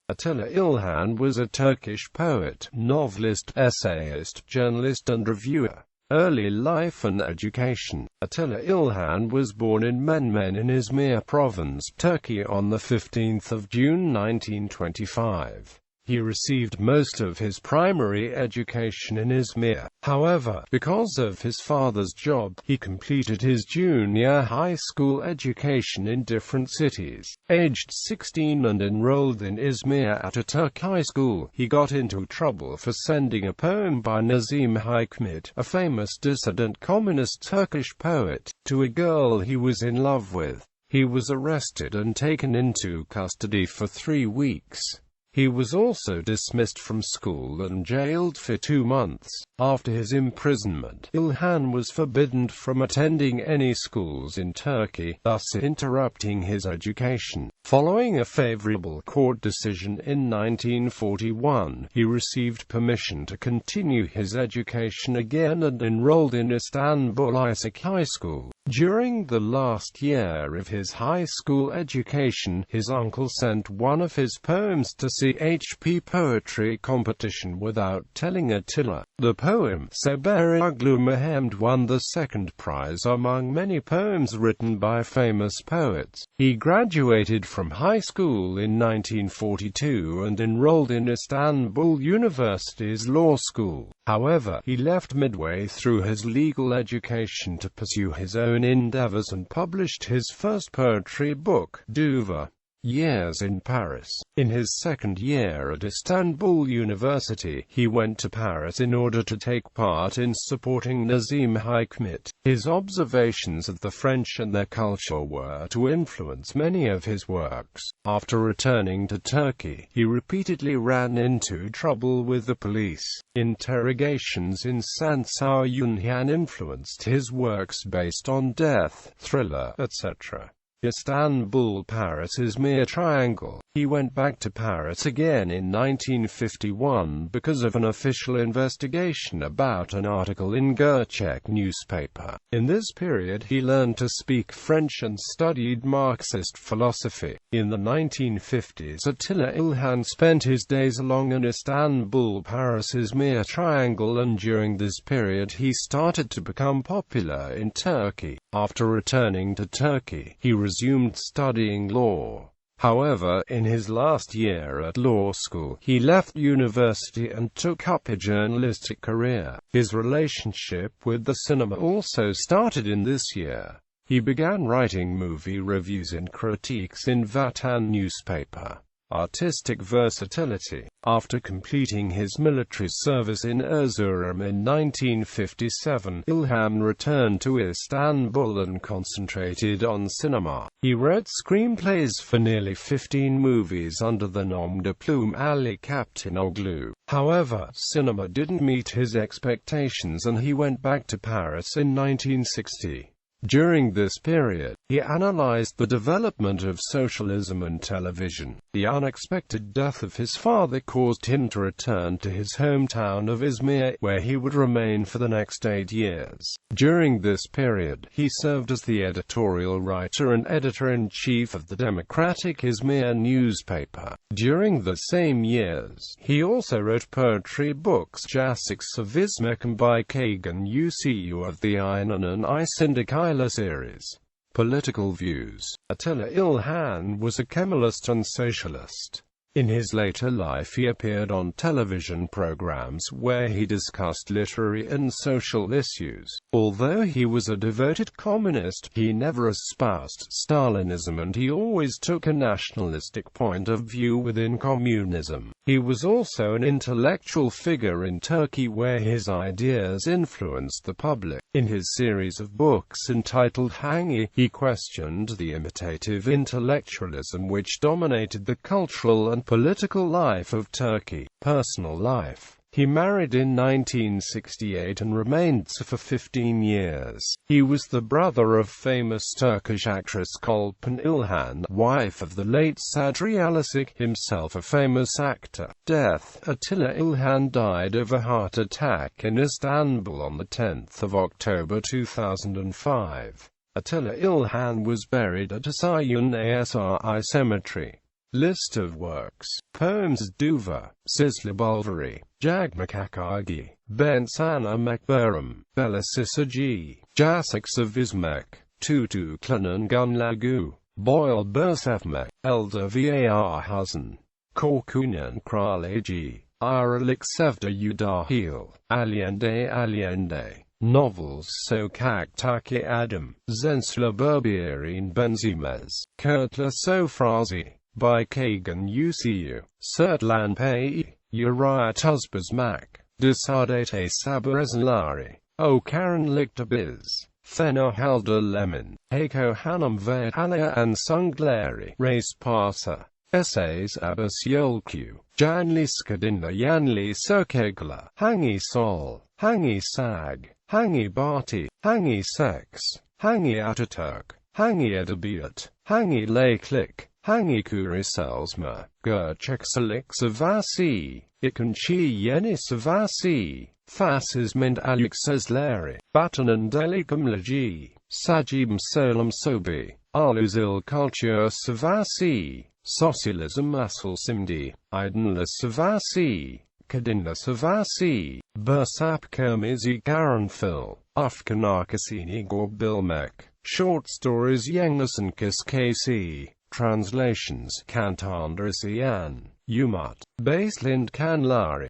Attilâ İlhan was a Turkish poet, novelist, essayist, journalist and reviewer. Early life and education. Attilâ İlhan was born in Menemen in Izmir Province, Turkey on 15 June 1925. He received most of his primary education in Izmir. However, because of his father's job, he completed his junior high school education in different cities. Aged 16 and enrolled in Izmir Atatürk High School, he got into trouble for sending a poem by Nazım Hikmet, a famous dissident communist Turkish poet, to a girl he was in love with. He was arrested and taken into custody for 3 weeks. He was also dismissed from school and jailed for 2 months. After his imprisonment, İlhan was forbidden from attending any schools in Turkey, thus interrupting his education. Following a favorable court decision in 1941, he received permission to continue his education again and enrolled in Istanbul İsek High School. During the last year of his high school education, his uncle sent one of his poems to CHP poetry competition without telling Attilâ. The poem, Saberi Uglu Mehmed, won the second prize among many poems written by famous poets. He graduated from high school in 1942 and enrolled in Istanbul University's law school. However, he left midway through his legal education to pursue his own endeavors and published his first poetry book, Duva. Years in Paris. In his second year at Istanbul University, he went to Paris in order to take part in supporting Nazım Hikmet. His observations of the French and their culture were to influence many of his works. After returning to Turkey, he repeatedly ran into trouble with the police. Interrogations in Sansaur Yunhan influenced his works based on death, thriller, etc. Istanbul, Paris, Izmir triangle. He went back to Paris again in 1951 because of an official investigation about an article in Gerçek newspaper. In this period he learned to speak French and studied Marxist philosophy. In the 1950s, Attilâ İlhan spent his days along an Istanbul, Paris, Izmir triangle, and during this period he started to become popular in Turkey. After returning to Turkey, he resumed studying law. However, in his last year at law school, he left university and took up a journalistic career. His relationship with the cinema also started in this year. He began writing movie reviews and critiques in Vatan newspaper. Artistic versatility. After completing his military service in Erzurum in 1957, İlhan returned to Istanbul and concentrated on cinema. He wrote screenplays for nearly 15 movies under the nom de plume Ali Kaptanoglu. However, cinema didn't meet his expectations and he went back to Paris in 1960. During this period, he analyzed the development of socialism and television. The unexpected death of his father caused him to return to his hometown of Izmir, where he would remain for the next 8 years. During this period, he served as the editorial writer and editor-in-chief of the democratic Izmir newspaper. During the same years, he also wrote poetry books Classics of İzmir and by Kagan Ucu of the Aynen and I Syndicayla series. Political views. Attilâ İlhan was a Kemalist and socialist. In his later life he appeared on television programs where he discussed literary and social issues. Although he was a devoted communist, he never espoused Stalinism and he always took a nationalistic point of view within communism. He was also an intellectual figure in Turkey where his ideas influenced the public. In his series of books entitled Hangi, he questioned the imitative intellectualism which dominated the cultural and political life of Turkey. Personal life. He married in 1968 and remained so for 15 years. He was the brother of famous Turkish actress Gülpen İlhan, wife of the late Sadri Alışık, himself a famous actor. Death. Attilâ İlhan died of a heart attack in Istanbul on 10 October 2005. Attilâ İlhan was buried at Asayun Asri Cemetery. List of works. Poems Duva, Sisla Bulvari, Jagmakakagi, Bensana Makbaram, Belasisagi, Jasik Savismek, Tutu Klanan Gunlagu, Boyle Bursefmek, Elder Var Hasan, Korkunan Kralaji, Iralik Sevda Udahil, Allende, Novels Sokak Taki Adam, Zensla Berberin Benzimez, Kurtla Sofrazi, by Kagan Ucu, Sertlan Pei, Uriah Tusbasmak, Desadete Sabareslari, O Karen Lichtabiz, Thena Halda Lemon, Hako Hanam Alia and Sungleri, Race Parsa, Essays Abbas Yolku, Janli Skadinda Yanli Sokegla, Hangi Sol, Hangi Sag, Hangi Bati, Hangi Sex, Hangi Ataturk, Hangi Edabiyat, Hangi Laiklik, Hangi Kurisalsma, Gerchek Salik Savasi, Ikanchi Yeni Savasi, Fasismend Aluk Sesleri, Batanan Delikam Laji, Sajib Solam Sobi, Aluzil Culture Savasi, Socialism Asal Simdi, Idenla Savasi, Kadinla Savasi, Bursap Kermizi Garanfil, Afkanakasini Gorbilmek, Short Stories Yengnasan Kiskasi, Translations Kantandrisian, Umat, Baselind Kanlari.